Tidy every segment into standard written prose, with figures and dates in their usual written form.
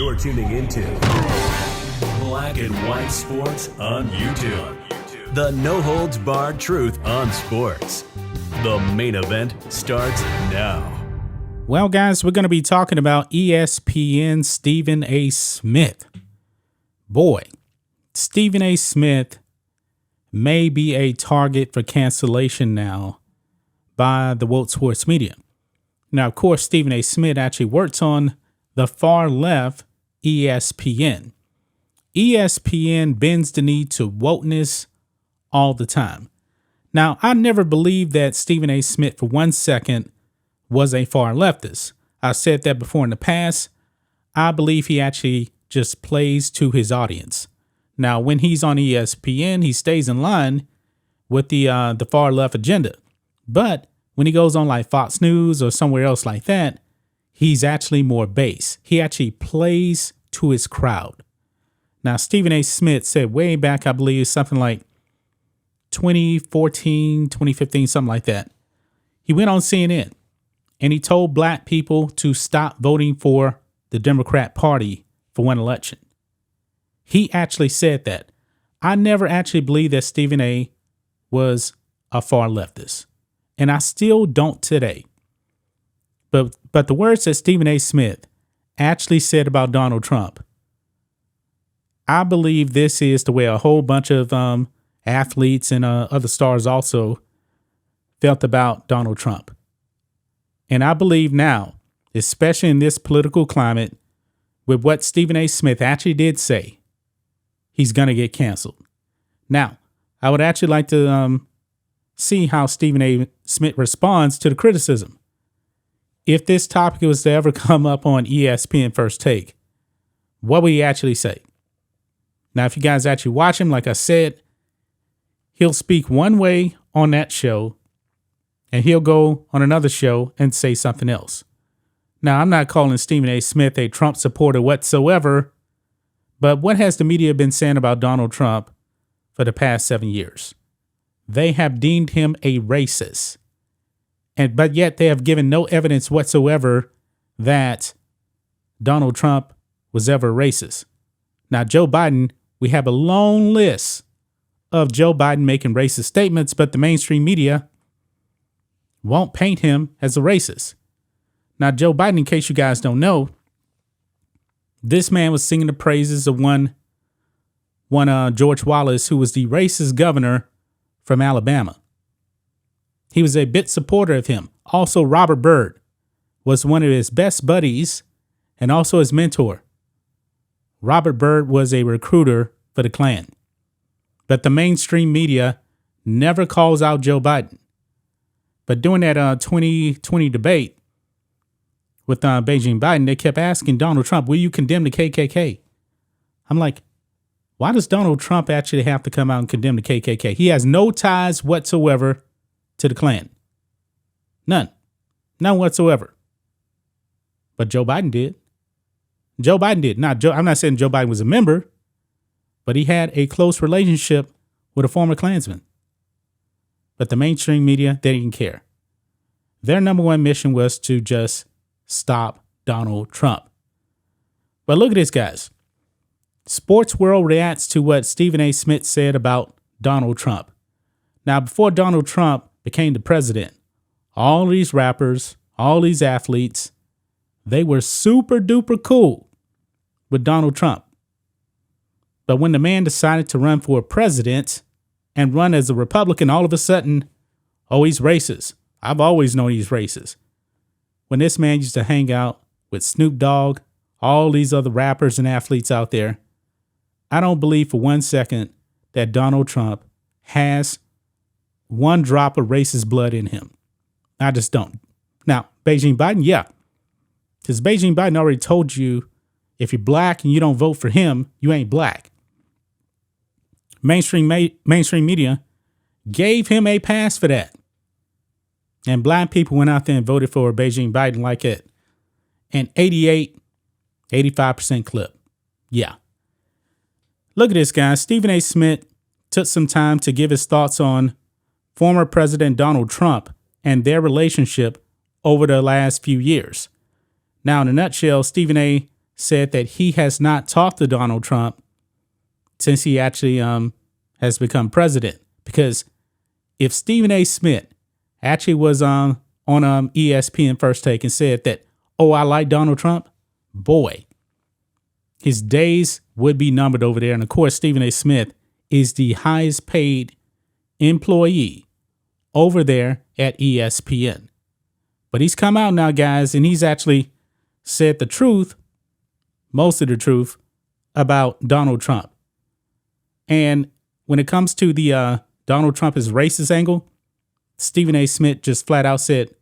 You're tuning into Black and White Sports on YouTube. The no-holds-barred truth on sports. The main event starts now. Well, guys, we're going to be talking about ESPN Stephen A. Smith. Boy, Stephen A. Smith may be a target for cancellation now by the woke sports media. Now, of course, Stephen A. Smith actually works on the far left ESPN. ESPN bends the knee to wokeness all the time. Now, I never believed that Stephen A. Smith for 1 second was a far leftist. I've said that before in the past. I believe he actually just plays to his audience. Now, when he's on ESPN, he stays in line with the far left agenda. But when he goes on like Fox News or somewhere else like that, he's actually more base. He actually plays to his crowd. Now, Stephen A. Smith said way back, I believe something like 2014, 2015, something like that. He went on CNN and he told black people to stop voting for the Democrat Party for one election. He actually said that. I never actually believed that Stephen A. was a far leftist, and I still don't today. But the words that Stephen A. Smith actually said about Donald Trump, I believe this is the way a whole bunch of athletes and other stars also felt about Donald Trump. And I believe now, especially in this political climate, with what Stephen A. Smith actually did say, he's going to get canceled. Now, I would actually like to see how Stephen A. Smith responds to the criticism. If this topic was to ever come up on ESPN First Take, what would he actually say? Now, if you guys actually watch him, like I said, he'll speak one way on that show, and he'll go on another show and say something else. Now, I'm not calling Stephen A. Smith a Trump supporter whatsoever, but what has the media been saying about Donald Trump for the past 7 years? They have deemed him a racist, but yet they have given no evidence whatsoever that Donald Trump was ever racist. Now, Joe Biden, we have a long list of Joe Biden making racist statements, but the mainstream media won't paint him as a racist. Now, Joe Biden, in case you guys don't know, this man was singing the praises of one George Wallace, who was the racist governor from Alabama. He was a big supporter of him. Also, Robert Byrd was one of his best buddies and also his mentor. Robert Byrd was a recruiter for the Klan. But the mainstream media never calls out Joe Biden. But during that 2020 debate with Beijing Biden, they kept asking Donald Trump, will you condemn the KKK? I'm like, why does Donald Trump actually have to come out and condemn the KKK? He has no ties whatsoever to the Klan. None whatsoever. But Joe Biden did. Joe Biden did. I'm not saying Joe Biden was a member, but he had a close relationship with a former Klansman. But the mainstream media, they didn't care. Their number one mission was to just stop Donald Trump. But look at this, guys. Sports World reacts to what Stephen A. Smith said about Donald Trump. Now, before Donald Trump became the president, all these rappers, all these athletes, they were super duper cool with Donald Trump. But when the man decided to run for president and run as a Republican, all of a sudden, oh, he's racist. I've always known he's racist. When this man used to hang out with Snoop Dogg, all these other rappers and athletes out there, I don't believe for 1 second that Donald Trump has one drop of racist blood in him. I just don't. Now, Beijing Biden, yeah. Because Beijing Biden already told you, if you're black and you don't vote for him, you ain't black. Mainstream media gave him a pass for that. And black people went out there and voted for Beijing Biden like it. An 85% clip. Yeah. Look at this, guys. Stephen A. Smith took some time to give his thoughts on former President Donald Trump and their relationship over the last few years. Now, in a nutshell, Stephen A. said that he has not talked to Donald Trump since he actually has become president. Because if Stephen A. Smith actually was on ESPN First Take and said that, oh, I like Donald Trump, boy, his days would be numbered over there. And of course, Stephen A. Smith is the highest paid employee over there at ESPN. But he's come out now, guys, and he's actually said the truth, most of the truth, about Donald Trump. And when it comes to the Donald Trump is racist angle, Stephen A. Smith just flat out said,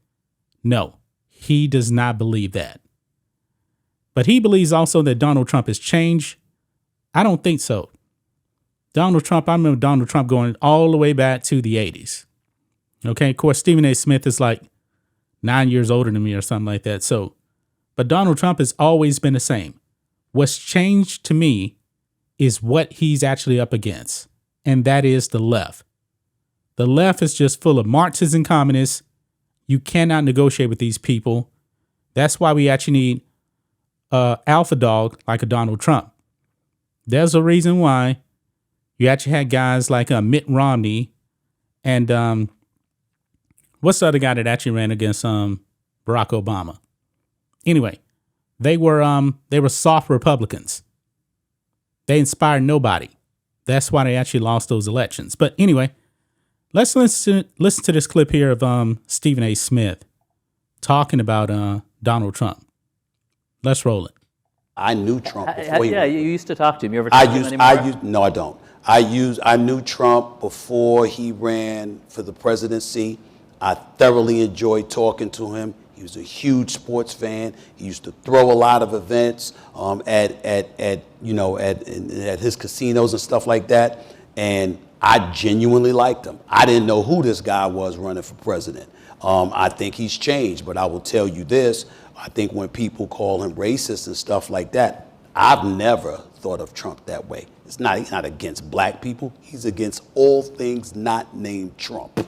no, he does not believe that. But he believes also that Donald Trump has changed. I don't think so. Donald Trump, I remember Donald Trump going all the way back to the 80s. Okay, of course, Stephen A. Smith is like 9 years older than me or something like that. So, but Donald Trump has always been the same. What's changed to me is what he's actually up against, and that is the left. The left is just full of Marxists and communists. You cannot negotiate with these people. That's why we actually need an alpha dog like a Donald Trump. There's a reason why you actually had guys like Mitt Romney and what's the other guy that actually ran against Barack Obama? Anyway, they were soft Republicans. They inspired nobody. That's why they actually lost those elections. But anyway, let's listen to this clip here of Stephen A. Smith talking about Donald Trump. Let's roll it. I knew Trump before you used to talk to him. You ever talk to him anymore? No, I don't. I knew Trump before he ran for the presidency. I thoroughly enjoyed talking to him. He was a huge sports fan. He used to throw a lot of events at his casinos and stuff like that. And I genuinely liked him. I didn't know who this guy was running for president. I think he's changed, but I will tell you this. I think when people call him racist and stuff like that, I've never thought of Trump that way. He's not against black people. He's against all things not named Trump.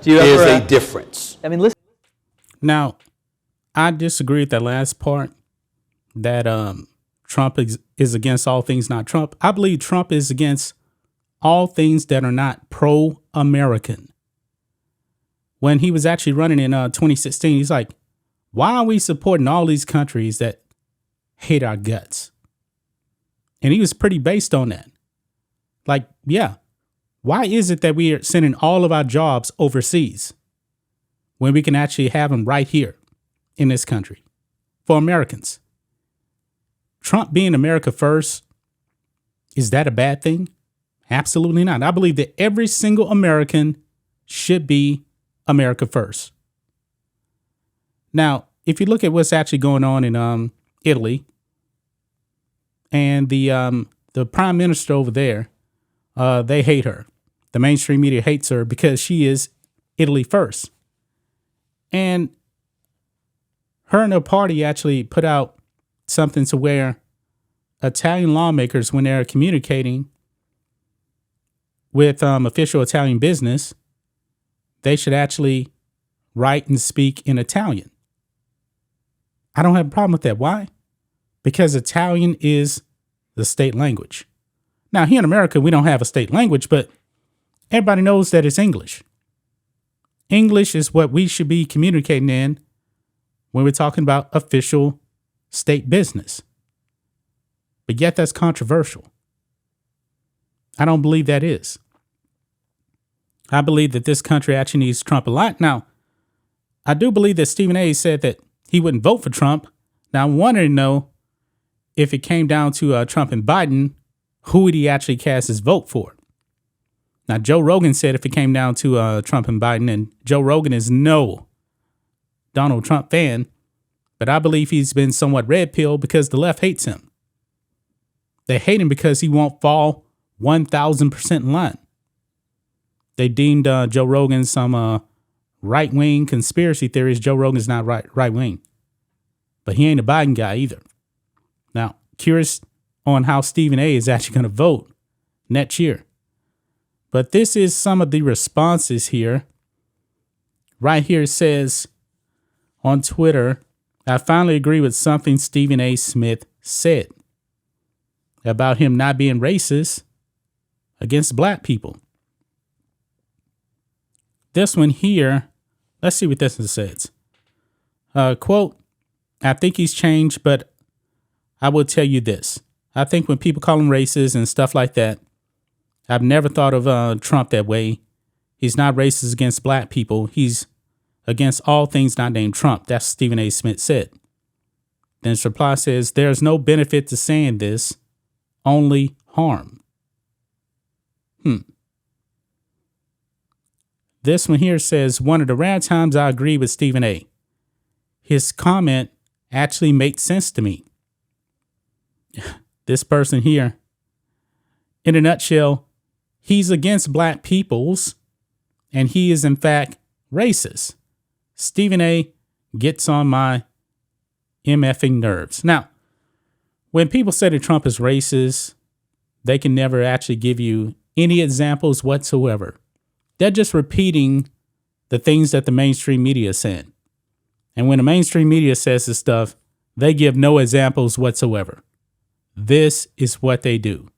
There's a difference. I mean, listen. Now, I disagree with that last part, that Trump is against all things not Trump. I believe Trump is against all things that are not pro-American. When he was actually running in 2016, he's like, why are we supporting all these countries that hate our guts? And he was pretty based on that. Like, yeah, why is it that we are sending all of our jobs overseas when we can actually have them right here in this country for Americans? Trump being America first, is that a bad thing? Absolutely not. I believe that every single American should be America first. Now, if you look at what's actually going on in Italy, and the prime minister over there, they hate her. The mainstream media hates her because she is Italy first. And her and her party actually put out something to where Italian lawmakers, when they're communicating with official Italian business, they should actually write and speak in Italian. I don't have a problem with that. Why? Because Italian is the state language. Now, here in America, we don't have a state language, but everybody knows that it's English. English is what we should be communicating in when we're talking about official state business. But yet that's controversial. I don't believe that is. I believe that this country actually needs Trump a lot. Now, I do believe that Stephen A. said that he wouldn't vote for Trump. Now, I'm wondering, though, if it came down to Trump and Biden, who would he actually cast his vote for? Now, Joe Rogan said if it came down to Trump and Biden, and Joe Rogan is no Donald Trump fan, but I believe he's been somewhat red pilled because the left hates him. They hate him because he won't fall 1,000% in line. They deemed Joe Rogan some right-wing conspiracy theories. Joe Rogan's not right-wing, but he ain't a Biden guy either. Now, curious on how Stephen A. is actually going to vote next year. But this is some of the responses here. Right here it says on Twitter, I finally agree with something Stephen A. Smith said about him not being racist against black people. This one here, let's see what this one says. Quote, I think he's changed, but I will tell you this. I think when people call him racist and stuff like that, I've never thought of Trump that way. He's not racist against black people. He's against all things not named Trump. That's what Stephen A. Smith said. Then his reply says, there's no benefit to saying this, only harm. This one here says, one of the rare times I agree with Stephen A. His comment actually makes sense to me. This person here, in a nutshell, he's against black peoples, and he is in fact racist. Stephen A. gets on my MFing nerves. Now, when people say that Trump is racist, they can never actually give you any examples whatsoever. They're just repeating the things that the mainstream media is saying. And when the mainstream media says this stuff, they give no examples whatsoever. This is what they do.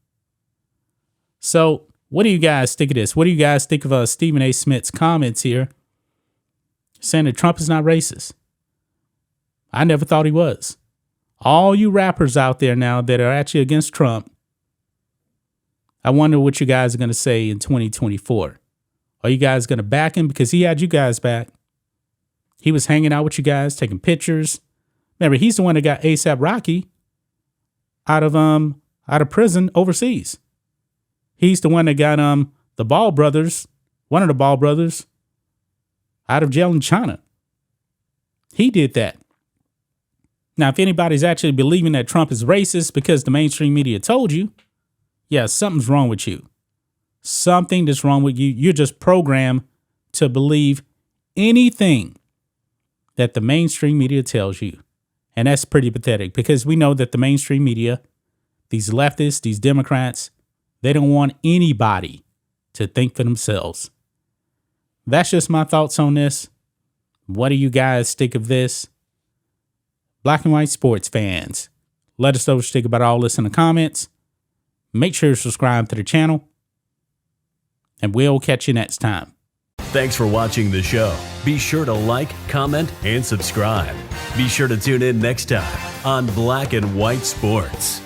So what do you guys think of this? What do you guys think of Stephen A. Smith's comments here saying that Trump is not racist? I never thought he was. All you rappers out there now that are actually against Trump, I wonder what you guys are going to say in 2024. Are you guys going to back him? Because he had you guys back. He was hanging out with you guys, taking pictures. Remember, he's the one that got A$AP Rocky out of prison overseas. He's the one that got the Ball brothers, one of the Ball brothers, out of jail in China. He did that. Now, if anybody's actually believing that Trump is racist because the mainstream media told you, yeah, something's wrong with you. Something that's wrong with you. You're just programmed to believe anything that the mainstream media tells you. And that's pretty pathetic because we know that the mainstream media, these leftists, these Democrats, they don't want anybody to think for themselves. That's just my thoughts on this. What do you guys think of this? Black and white sports fans, let us know what you think about all this in the comments. Make sure to subscribe to the channel, and we'll catch you next time. Thanks for watching the show. Be sure to like, comment, and subscribe. Be sure to tune in next time on Black and White Sports.